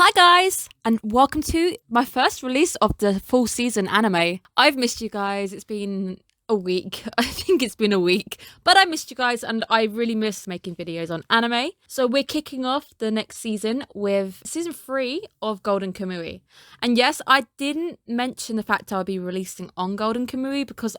Hi guys, and welcome to my first release of the full season anime. I've missed you guys. It's been a week. I think it's been a week, but I missed you guys and I really miss making videos on anime. So we're kicking off the next season with season 3 of Golden Kamuy. And yes, I didn't mention the fact I'll be releasing on Golden Kamuy because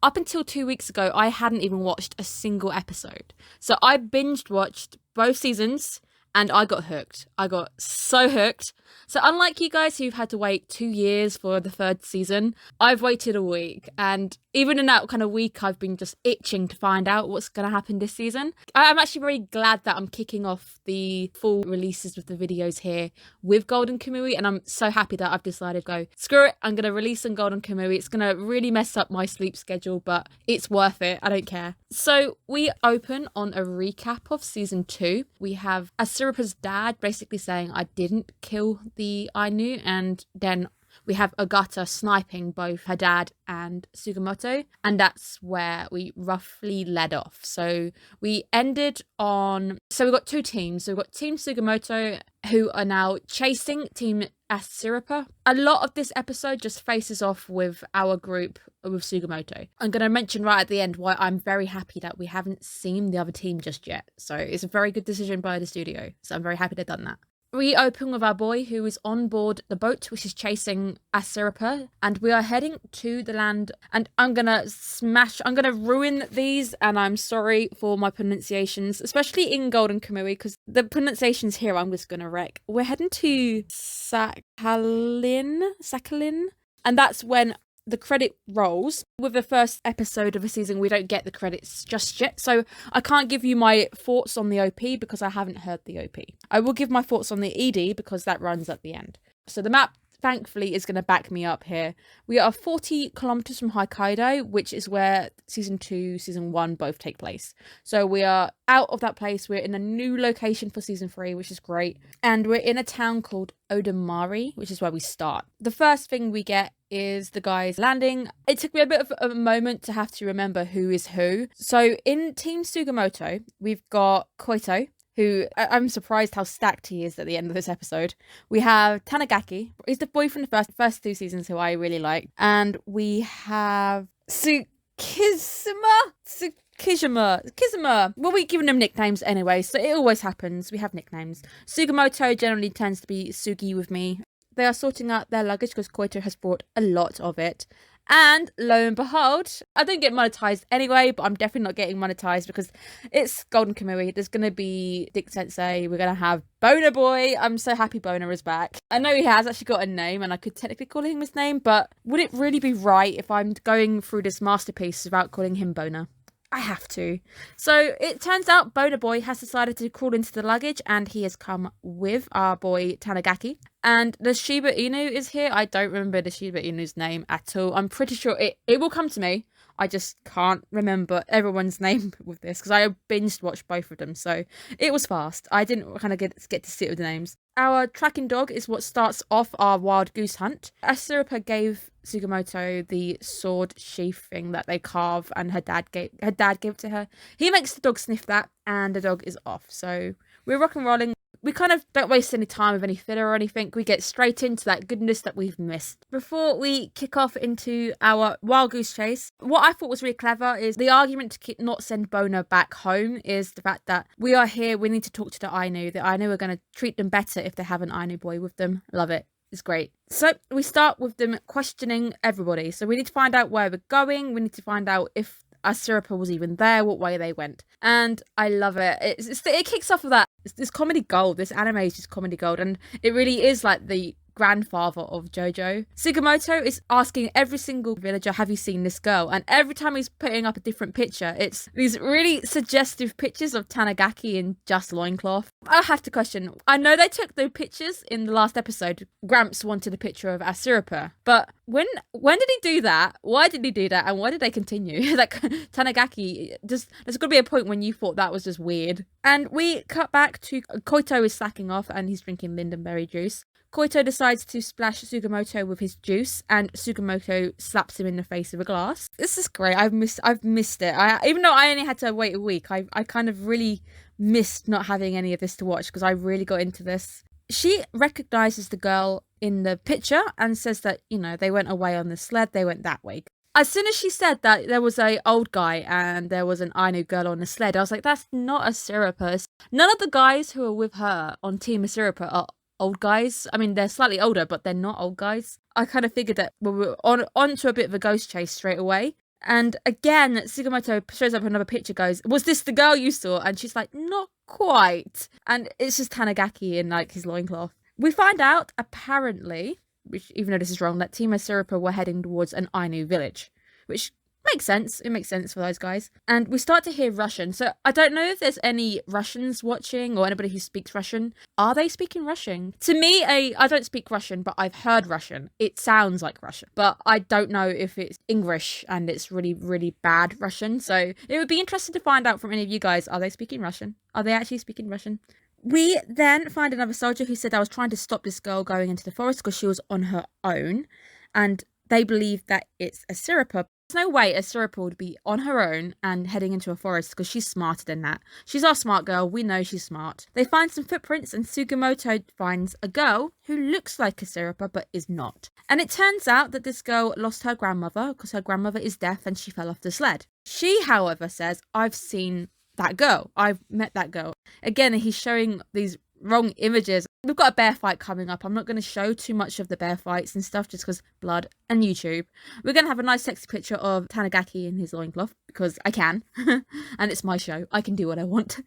up until 2 weeks ago, I hadn't even watched a single episode. So I binged watched both seasons and I got hooked. I got so hooked. So unlike you guys who've had to wait 2 years for the third season, I've waited a week. And even in that kind of week, I've been just itching to find out what's going to happen this season. I'm actually very glad that I'm kicking off the full releases of the videos here with Golden Kamuy. And I'm so happy that I've decided to go, screw it, I'm going to release on Golden Kamuy. It's going to really mess up my sleep schedule, but it's worth it. I don't care. So we open on a recap of season 2. We have Asirapa's dad basically saying, I didn't kill the Ainu, and then we have Ogata sniping both her dad and Sugimoto, and that's where we roughly led off. So we ended on... So we've got two teams. So we've got Team Sugimoto, who are now chasing Team Asirapa. A lot of this episode just faces off with our group with Sugimoto. I'm going to mention right at the end why I'm very happy that we haven't seen the other team just yet. So it's a very good decision by the studio. So I'm very happy they've done that. We open with our boy who is on board the boat which is chasing Asirapa, and we are heading to the land. And I'm gonna ruin these, and I'm sorry for my pronunciations, especially in Golden Kamuy, because the pronunciations here I'm just gonna wreck. We're heading to Sakhalin, and that's when the credit rolls. With the first episode of a season, we don't get the credits just yet, so I can't give you my thoughts on the OP because I haven't heard the OP. I will give my thoughts on the ED because that runs at the end. So the map, thankfully, is going to back me up here. We are 40 kilometers from Hokkaido, which is where season 2, season 1 both take place. So we are out of that place. We're in a new location for season 3, which is great. And we're in a town called Odamari, which is where we start. The first thing we get is the guys landing. It took me a bit of a moment to have to remember who is who. So in Team Sugimoto, we've got Koito, who I'm surprised how stacked he is at the end of this episode. We have Tanigaki. He's the boy from the first 2 seasons who I really like. And we have Kizuma. Well, we're giving them nicknames anyway, so it always happens. We have nicknames. Sugimoto generally tends to be Sugi with me. They are sorting out their luggage because Koito has brought a lot of it. And lo and behold, I don't get monetized anyway, but I'm definitely not getting monetized because it's Golden Kamuy. There's going to be Dick Sensei. We're going to have Boner Boy. I'm so happy Boner is back. I know he has actually got a name and I could technically call him his name, but would it really be right if I'm going through this masterpiece without calling him Boner? I have to. So it turns out Boner Boy has decided to crawl into the luggage and he has come with our boy Tanigaki. And the Shiba Inu is here. I don't remember the Shiba Inu's name at all. I'm pretty sure it will come to me. I just can't remember everyone's name with this because I binged watched both of them. So it was fast. I didn't kind of get to sit with the names. Our tracking dog is what starts off our wild goose hunt. Asirapa gave Sugimoto the sword sheath thing that they carve, and her dad gave it to her. He makes the dog sniff that, and the dog is off. So we're rock and rolling. We kind of don't waste any time with any filler or anything. We get straight into that goodness that we've missed. Before we kick off into our wild goose chase, what I thought was really clever is the argument to not send Boner back home is the fact that we are here, we need to talk to the Ainu. The Ainu are going to treat them better if they have an Ainu boy with them. Love it. It's great. So we start with them questioning everybody. So we need to find out where we're going. We need to find out if Asirapa was even there, what way they went. And I love it. It kicks off with that. It's comedy gold. This anime is just comedy gold. And it really is like the grandfather of JoJo. Sugimoto is asking every single villager, have you seen this girl? And every time he's putting up a different picture, it's these really suggestive pictures of Tanigaki in just loincloth. I have to question, I know they took the pictures in the last episode. Gramps wanted a picture of Asirapa, but when did he do that? Why did he do that? And why did they continue? Like, Tanigaki, there's got to be a point when you thought that was just weird. And we cut back to Koito is slacking off and he's drinking lindenberry juice. Koito decides to splash Sugimoto with his juice, and Sugimoto slaps him in the face with a glass. This is great. I've missed it. Even though I only had to wait a week, I kind of really missed not having any of this to watch because I really got into this. She recognizes the girl in the picture and says that, they went away on the sled, they went that way. As soon as she said that there was a old guy and there was an Ainu girl on the sled, I was like, that's not a Sirpa. None of the guys who are with her on Team Sirpa are old guys. I mean, they're slightly older, but they're not old guys. I kind of figured that we were onto a bit of a ghost chase straight away. And again, Sugimoto shows up another picture, goes, was this the girl you saw? And she's like, not quite. And it's just Tanigaki in like his loincloth. We find out, apparently, which, even though this is wrong, that Team Sirpa were heading towards an Ainu village, which makes sense. It makes sense for those guys. And we start to hear Russian. So I don't know if there's any Russians watching or anybody who speaks Russian. Are they speaking Russian? To me, I don't speak Russian, but I've heard Russian. It sounds like Russian, but I don't know if it's English and it's really, really bad Russian. So it would be interesting to find out from any of you guys, are they speaking Russian? Are they actually speaking Russian? We then find another soldier who said, I was trying to stop this girl going into the forest because she was on her own. And they believe that it's a Sirpa. There's no way a Sirpa would be on her own and heading into a forest because she's smarter than that. She's our smart girl. We know she's smart. They find some footprints and Sugimoto finds a girl who looks like a Sirpa but is not. And it turns out that this girl lost her grandmother because her grandmother is deaf and she fell off the sled. She, however, says, I've seen that girl. I've met that girl. Again, he's showing these wrong images. We've got a bear fight coming up. I'm not going to show too much of the bear fights and stuff just because blood and YouTube. We're going to have a nice sexy picture of Tanigaki in his loincloth because I can. And it's my show. I can do what I want.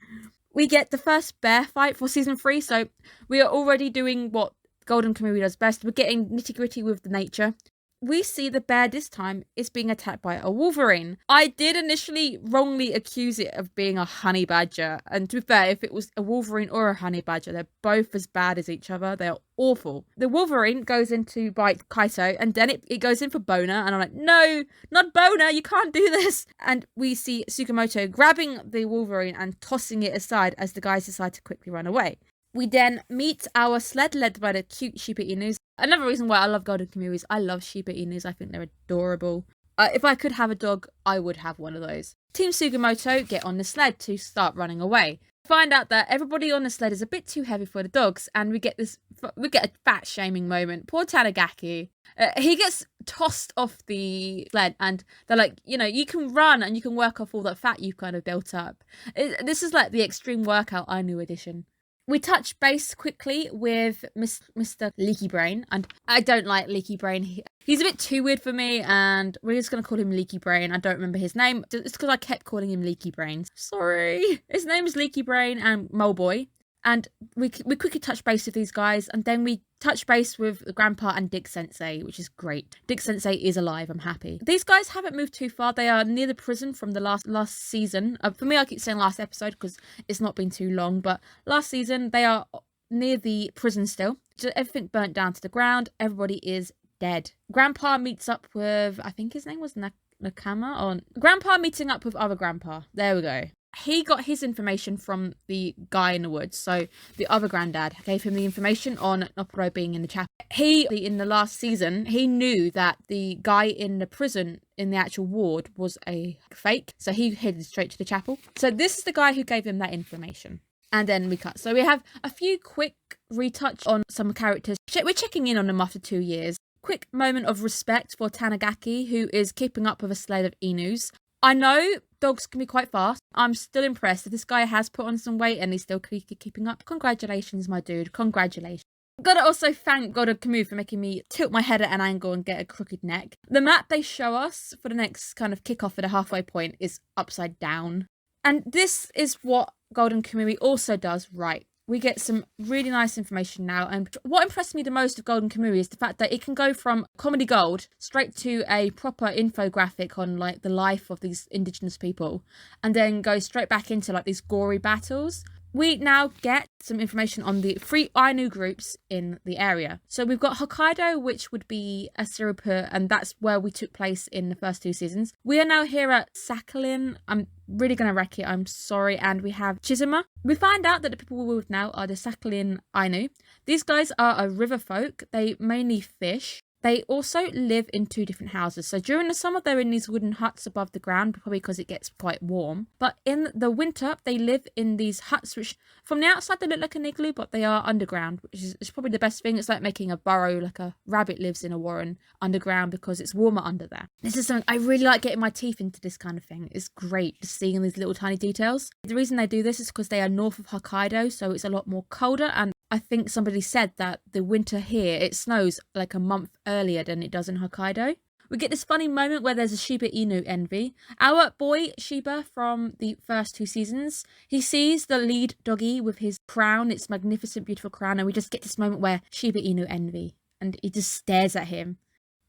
We get the first bear fight for season 3. So we are already doing what Golden Kamuy does best. We're getting nitty gritty with the nature. We see the bear this time is being attacked by a wolverine. I did initially wrongly accuse it of being a honey badger. And to be fair, if it was a wolverine or a honey badger, they're both as bad as each other. They're awful. The wolverine goes in to bite Kaito and then it goes in for Boner. And I'm like, no, not Boner. You can't do this. And we see Sugimoto grabbing the wolverine and tossing it aside as the guys decide to quickly run away. We then meet our sled led by the cute Shiba Inus. Another reason why I love Golden Kamuy is I love Shiba Inus. I think they're adorable. If I could have a dog, I would have one of those. Team Sugimoto get on the sled to start running away. Find out that everybody on the sled is a bit too heavy for the dogs, and we get a fat shaming moment. Poor Tanigaki. He gets tossed off the sled, and they're like, you can run and you can work off all that fat you've kind of built up. This is like the extreme workout Ainu edition. We touch base quickly with Mr. Leaky Brain, and I don't like Leaky Brain. He's a bit too weird for me, and we're just going to call him Leaky Brain. I don't remember his name. It's because I kept calling him Leaky Brain. Sorry. His name is Leaky Brain and Mole Boy. And we quickly touch base with these guys, and then we touch base with the Grandpa and Dick Sensei, which is great. Dick Sensei is alive, I'm happy. These guys haven't moved too far. They are near the prison from the last season. For me, I keep saying last episode because it's not been too long, but last season, they are near the prison still. Just everything burnt down to the ground. Everybody is dead. Grandpa meets up with, I think his name was Nakama, or Grandpa meeting up with other Grandpa. There we go. He got his information from the guy in the woods. So the other granddad gave him the information on Noporo being in the chapel. In the last season, he knew that the guy in the prison in the actual ward was a fake. So he headed straight to the chapel. So this is the guy who gave him that information. And then we cut. So we have a few quick retouch on some characters. We're checking in on them after 2 years. Quick moment of respect for Tanigaki, who is keeping up with a sled of Inus. I know dogs can be quite fast. I'm still impressed that this guy has put on some weight and he's still keeping up. Congratulations, my dude. Congratulations. Gotta also thank Golden Kamuy for making me tilt my head at an angle and get a crooked neck. The map they show us for the next kind of kickoff at a halfway point is upside down. And this is what Golden Kamuy also does right. We get some really nice information now. And what impressed me the most of Golden Kamuy is the fact that it can go from comedy gold straight to a proper infographic on like the life of these indigenous people, and then go straight back into like these gory battles. We now get some information on the 3 Ainu groups in the area. So we've got Hokkaido, which would be a Sirpa, and that's where we took place in the first 2 seasons. We are now here at Sakhalin. I'm really going to wreck it, I'm sorry. And we have Chizuma. We find out that the people we're with now are the Sakhalin Ainu. These guys are a river folk. They mainly fish. They also live in 2 different houses. So during the summer, they're in these wooden huts above the ground, probably because it gets quite warm. But in the winter, they live in these huts, which from the outside, they look like an igloo, but they are underground, which is probably the best thing. It's like making a burrow, like a rabbit lives in a warren underground because it's warmer under there. This is something I really like, getting my teeth into this kind of thing. It's great just seeing these little tiny details. The reason they do this is because they are north of Hokkaido, so it's a lot more colder, and I think somebody said that the winter here, it snows like a month earlier than it does in Hokkaido. We get this funny moment where there's a Shiba Inu envy. Our boy Shiba from the first 2 seasons, he sees the lead doggy with his crown, its magnificent, beautiful crown, and we just get this moment where Shiba Inu envy, and he just stares at him.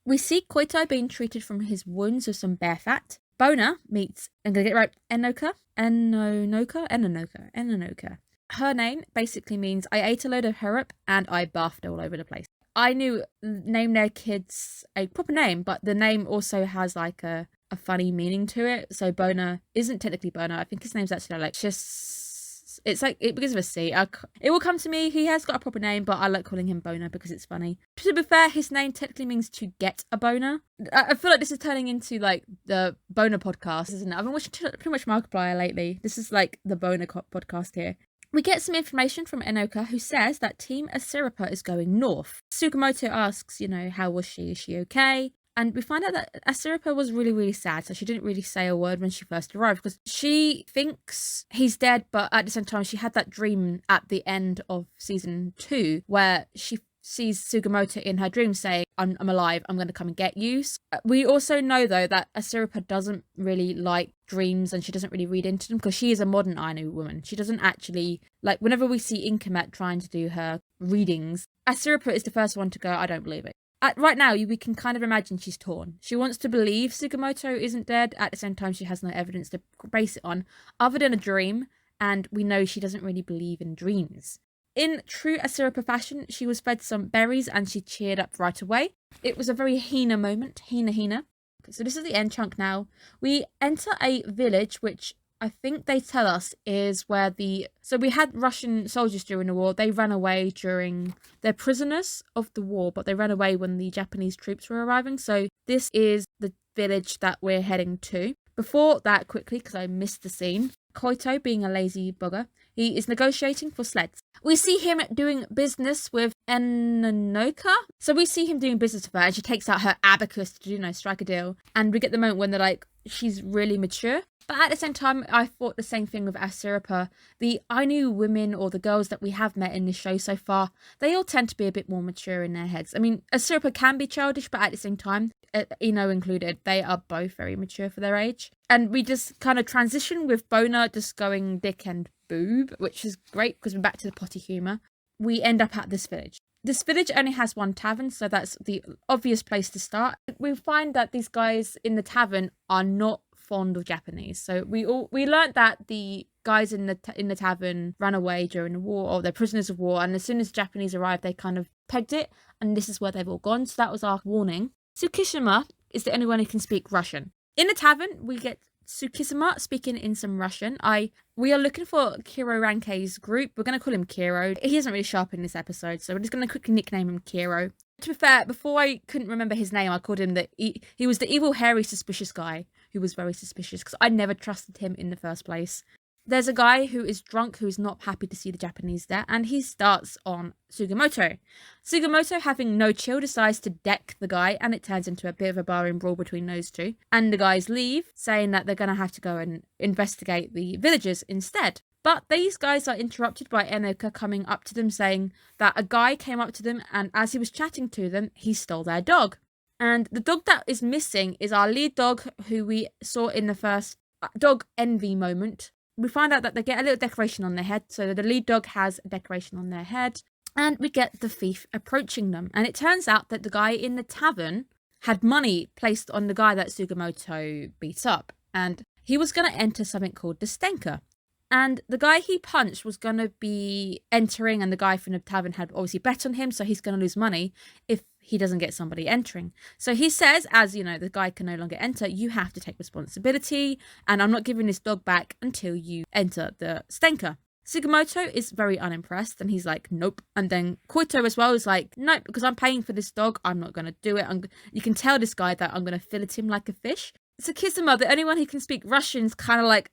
We see Koito being treated from his wounds with some bear fat. Bona meets, I'm going to get it right, Enonoka. Her name basically means I ate a load of herup and I barfed all over the place. I knew name their kids a proper name, but the name also has like a funny meaning to it. So Bona isn't technically Bona. I think his name's actually Alexis. It's like, it begins with a C. It will come to me. He has got a proper name, but I like calling him Bona because it's funny. To be fair, his name technically means to get a boner. I feel like this is turning into like the Boner podcast, isn't it? I've been watching pretty much Markiplier lately. This is like the Boner podcast here. We get some information from Enoka, who says that Team Asirapa is going north. Sugimoto asks, how was she? Is she okay? And we find out that Asirapa was really, really sad, so she didn't really say a word when she first arrived, because she thinks he's dead, but at the same time, she had that dream at the end of season 2, where she sees Sugimoto in her dream saying, I'm alive, I'm going to come and get you. We also know, though, that Asirapa doesn't really like dreams and she doesn't really read into them because she is a modern Ainu woman. She doesn't actually, like, whenever we see Inkamet trying to do her readings, Asirapa is the first one to go, I don't believe it. Right now, we can kind of imagine she's torn. She wants to believe Sugimoto isn't dead. At the same time, she has no evidence to base it on other than a dream, and we know she doesn't really believe in dreams. In true Asirapa fashion, she was fed some berries and she cheered up right away. It was a very hinna moment. Hinna. Okay, so this is the end chunk now. We enter a village, which I think they tell us is where so we had Russian soldiers during the war. They ran away they're prisoners of the war, but they ran away when the Japanese troops were arriving. So this is the village that we're heading to. Before that, quickly, because I missed the scene, Koito, being a lazy bugger, he is negotiating for sleds. We see him doing business with Enonoka. So we see him doing business with her, and she takes out her abacus to, strike a deal. And we get the moment when they're like, she's really mature. But at the same time, I thought the same thing with Asirapa. The Ainu women, or the girls that we have met in this show so far, they all tend to be a bit more mature in their heads. I mean, Asirapa can be childish, but at the same time, Ino included, they are both very mature for their age. And we just kind of transition with Bona just going dick and boob, which is great because we're back to the potty humour. We end up at this village. This village only has one tavern, so that's the obvious place to start. We find that these guys in the tavern are not fond of Japanese. So we learned that the guys in the tavern ran away during the war, or they're prisoners of war, and as soon as Japanese arrived, they kind of pegged it, and this is where they've all gone. So that was our warning. Tsukishima is the only one who can speak Russian. In the tavern, we get Tsukishima speaking in some Russian. We are looking for Kiro Rankei's group. We're going to call him Kiro. He isn't really sharp in this episode, so we're just going to quickly nickname him Kiro. To be fair, before I couldn't remember his name, I called him he was the evil, hairy, suspicious guy who was very suspicious because I never trusted him in the first place. There's a guy who is drunk who is not happy to see the Japanese there, and he starts on Sugimoto. Sugimoto, having no chill, decides to deck the guy, and it turns into a bit of a barring brawl between those two. And the guys leave, saying that they're going to have to go and investigate the villagers instead. But these guys are interrupted by Enoka coming up to them, saying that a guy came up to them, and as he was chatting to them, he stole their dog. And the dog that is missing is our lead dog, who we saw in the first dog envy moment. We find out that they get a little decoration on their head, so the lead dog has a decoration on their head, and we get the thief approaching them. And it turns out that the guy in the tavern had money placed on the guy that Sugimoto beat up, and he was going to enter something called the Stenker. And the guy he punched was going to be entering, and the guy from the tavern had obviously bet on him, so he's going to lose money if he doesn't get somebody entering. So he says, as you know, the guy can no longer enter, you have to take responsibility, and I'm not giving this dog back until you enter the Stenker. Sugimoto is very unimpressed and he's like, nope. And then Koito as well is like, nope, because I'm paying for this dog, I'm not going to do it. You can tell this guy that I'm going to fillet him like a fish. So Kisama, the only one who can speak Russian, is kind of like,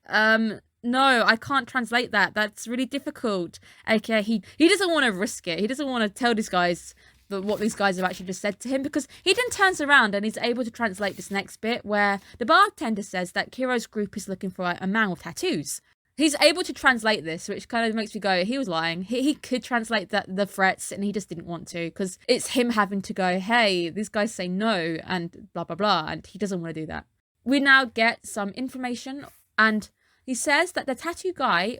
no, I can't translate that. That's really difficult. Okay, he doesn't want to risk it. He doesn't want to tell these guys what these guys have actually just said to him, because he then turns around and he's able to translate this next bit where the bartender says that Kiro's group is looking for a man with tattoos. He's able to translate this, which kind of makes me go, he was lying. He could translate the threats and he just didn't want to, because it's him having to go, hey, these guys say no and blah, blah, blah. And he doesn't want to do that. We now get some information and he says that the tattoo guy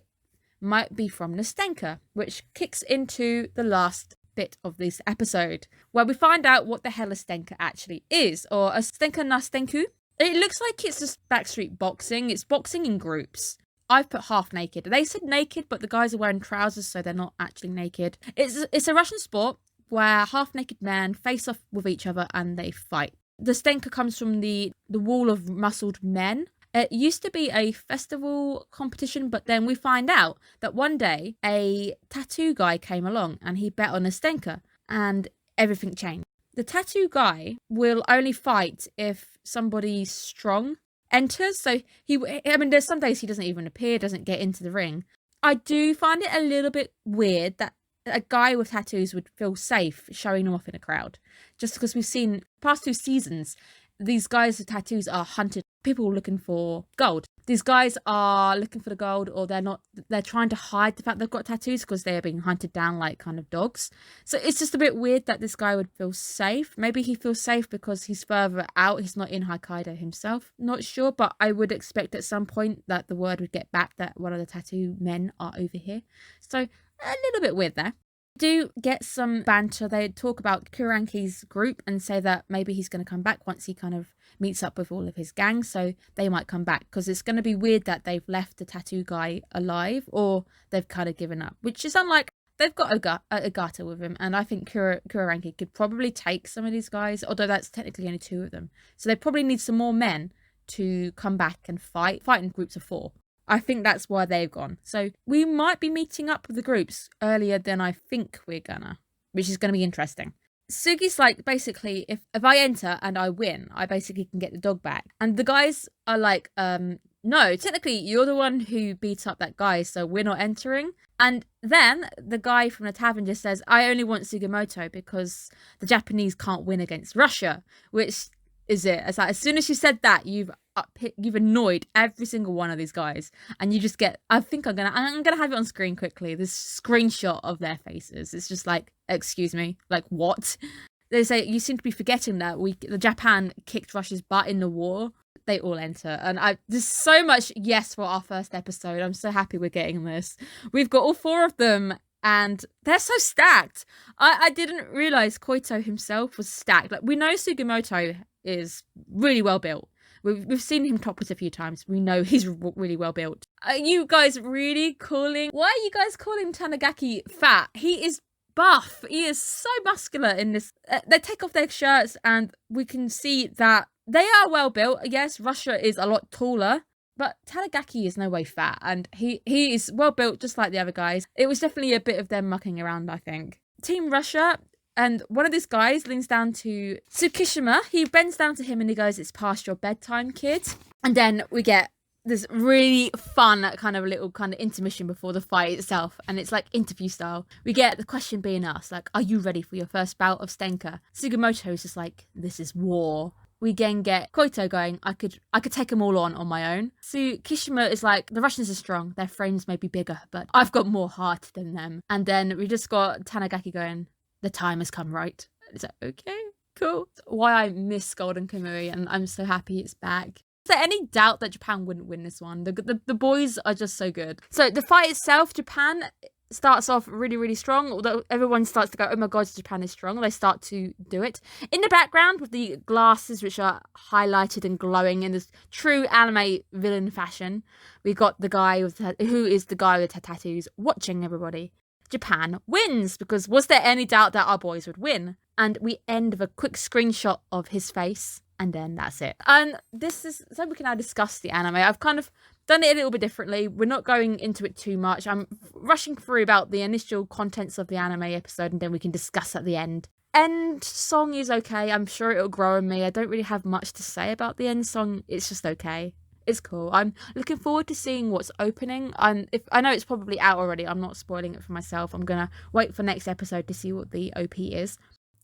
might be from Nastenka, which kicks into the last bit of this episode, where we find out what the hell a Stenka actually is, or a Stenka Nastenku. It looks like it's just backstreet boxing. It's boxing in groups. I've put half naked. They said naked, but the guys are wearing trousers, so they're not actually naked. It's a Russian sport where half naked men face off with each other and they fight. The Stenka comes from the wall of muscled men. It used to be a festival competition, but then we find out that one day a tattoo guy came along and he bet on a Stenka and everything changed. The tattoo guy will only fight if somebody strong enters. So there's some days he doesn't even appear, doesn't get into the ring. I do find it a little bit weird that a guy with tattoos would feel safe showing them off in a crowd. Just because we've seen past 2 seasons, these guys with tattoos are hunted. People looking for gold. These guys are looking for the gold, or they're trying to hide the fact they've got tattoos because they're being hunted down like kind of dogs. So it's just a bit weird that this guy would feel safe. Maybe he feels safe because he's further out. He's not in Hokkaido himself. Not sure, but I would expect at some point that the word would get back that one of the tattoo men are over here. So a little bit weird there. Do get some banter. They talk about Kuranki's group and say that maybe he's going to come back once he kind of meets up with all of his gang, so they might come back, because it's going to be weird that they've left the tattoo guy alive or they've kind of given up, which is unlike. They've got a Gata with him, and I think Kuranki could probably take some of these guys, although that's technically only 2 of them, so they probably need some more men to come back and fight in groups of 4. I think that's why they've gone. So we might be meeting up with the groups earlier than I think we're gonna, which is going to be interesting. Sugi's like, basically, if I enter and I win, I basically can get the dog back. And the guys are like, no, technically you're the one who beat up that guy, so we're not entering. And then the guy from the tavern just says, I only want Sugimoto because the Japanese can't win against Russia, which is it. It's like, as soon as you said that, you've annoyed every single one of these guys, and you just get, I think I'm gonna have it on screen quickly, this screenshot of their faces. It's just like, excuse me, like what? They say, you seem to be forgetting that the Japan kicked Russia's butt in the war. They all enter, and there's so much yes for our first episode. I'm so happy we're getting this. We've got all 4 of them, and they're so stacked. I didn't realize Koito himself was stacked. Like, we know Sugimoto is really well built. We've seen him topless a few times. We know he's really well built. Are you guys really calling... Why are you guys calling Tanigaki fat? He is buff. He is so muscular in this. They take off their shirts and we can see that they are well built. Yes, Russia is a lot taller, but Tanigaki is no way fat. And he is well built just like the other guys. It was definitely a bit of them mucking around, I think. Team Russia... And one of these guys leans down to Tsukishima. He bends down to him and he goes, it's past your bedtime, kid. And then we get this really fun kind of little kind of intermission before the fight itself. And it's like interview style. We get the question being asked, like, are you ready for your first bout of Stenka? Sugimoto is just like, this is war. We again get Koito going, I could take them all on my own. Tsukishima is like, the Russians are strong. Their frames may be bigger, but I've got more heart than them. And then we just got Tanigaki going, the time has come, right? It's like, okay, cool. Why I miss Golden Kamuy, and I'm so happy it's back. Is there any doubt that Japan wouldn't win this one? The boys are just so good. So the fight itself, Japan starts off really, really strong. Although everyone starts to go, oh my god, Japan is strong. They start to do it. In the background with the glasses, which are highlighted and glowing in this true anime villain fashion, we got the guy who is the guy with the tattoos watching everybody. Japan wins, because was there any doubt that our boys would win? And we end with a quick screenshot of his face, and then that's it. And this is so we can now discuss the anime. I've kind of done it a little bit differently. We're not going into it too much. I'm rushing through about the initial contents of the anime episode, and then we can discuss at the end. End song is okay. I'm sure it'll grow on me. I don't really have much to say about the end song. It's just okay. It's cool. I'm looking forward to seeing what's opening. If I know it's probably out already, I'm not spoiling it for myself. I'm gonna wait for next episode to see what the OP is.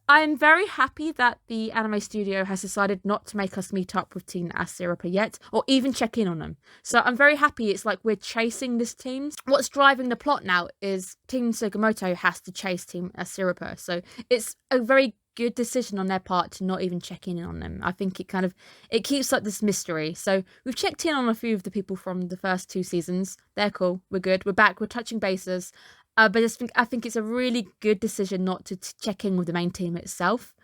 I'm very happy that the anime studio has decided not to make us meet up with Team Asirapa yet, or even check in on them. So I'm very happy it's like we're chasing this team. What's driving the plot now is Team Sugimoto has to chase Team Asirapa. So it's a very good decision on their part to not even check in on them. I think it keeps like this mystery. So we've checked in on a few of the people from the first 2 seasons. They're cool. We're good. We're back. We're touching bases. But I think it's a really good decision not to check in with the main team itself.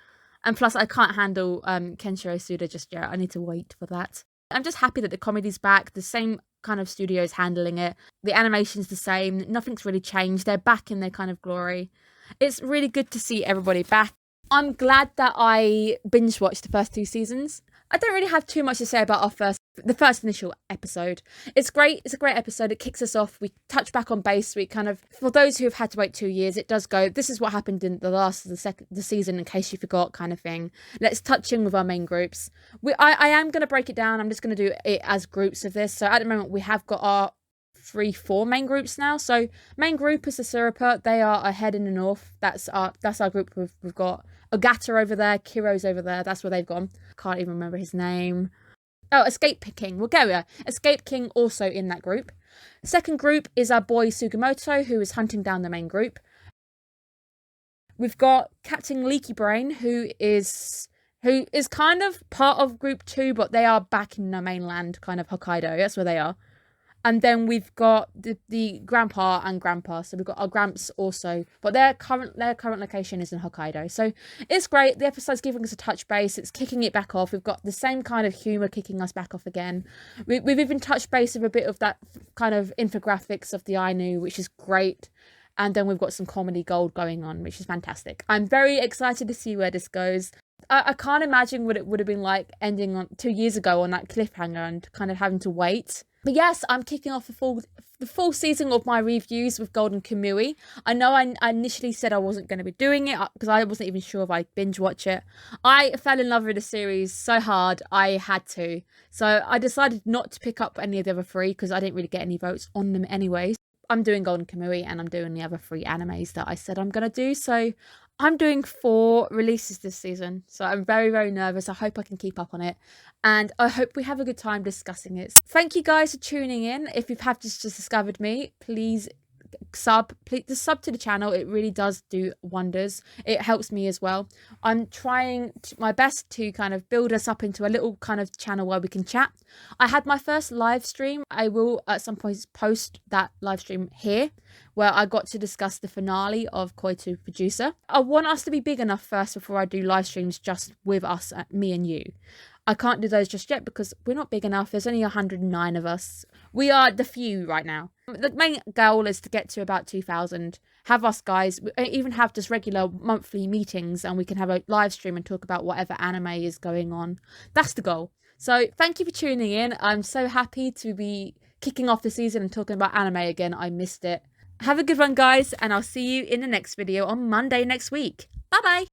And plus, I can't handle Kenshiro Suda just yet. I need to wait for that. I'm just happy that the comedy's back. The same kind of studio is handling it. The animation's the same. Nothing's really changed. They're back in their kind of glory. It's really good to see everybody back. I'm glad that I binge watched the first 2 seasons. I don't really have too much to say about the first initial episode. It's great. It's a great episode. It kicks us off. We touch back on base. We kind of, for those who have had to wait 2 years, it does go, this is what happened in the last of the season, in case you forgot, kind of thing. Let's touch in with our main groups. I am going to break it down. I'm just going to do it as groups of this. So at the moment, we have got our 3-4 main groups now. So main group is the Asirapa. They are ahead in the north. That's our group. We've got Ogata over there, Kiro's over there. That's where they've gone. Can't even remember his name. Oh, Escape King. We'll go here. Escape King also in that group. Second group is our boy Sugimoto, who is hunting down the main group. We've got Captain Leaky Brain, who is kind of part of group 2, but they are back in the mainland, kind of Hokkaido. That's where they are. And then we've got the grandpa and grandpa. So we've got our gramps also. But their current location is in Hokkaido. So it's great. The episode's giving us a touch base. It's kicking it back off. We've got the same kind of humour kicking us back off again. We've even touched base with a bit of that kind of infographics of the Ainu, which is great. And then we've got some comedy gold going on, which is fantastic. I'm very excited to see where this goes. I can't imagine what it would have been like ending on 2 years ago on that cliffhanger and kind of having to wait. But yes, I'm kicking off the full season of my reviews with Golden Kamuy. I know I initially said I wasn't going to be doing it because I wasn't even sure if I'd binge watch it. I fell in love with the series so hard, I had to. So I decided not to pick up any of the other 3 because I didn't really get any votes on them anyways. I'm doing Golden Kamuy and I'm doing the other 3 animes that I said I'm going to do. So I'm doing 4 releases this season. So I'm very, very nervous. I hope I can keep up on it. And I hope we have a good time discussing it. Thank you guys for tuning in. If you've just discovered me, please sub to the channel. It really does do wonders. It helps me as well. I'm trying my best to kind of build us up into a little kind of channel where we can chat. I had my first live stream. I will at some point post that live stream here where I got to discuss the finale of Koitu Producer. I want us to be big enough first before I do live streams just with us, me and you. I can't do those just yet because we're not big enough. There's only 109 of us. We are the few right now. The main goal is to get to about 2,000. Have us guys, even have just regular monthly meetings and we can have a live stream and talk about whatever anime is going on. That's the goal. So thank you for tuning in. I'm so happy to be kicking off the season and talking about anime again. I missed it. Have a good one, guys, and I'll see you in the next video on Monday next week. Bye-bye.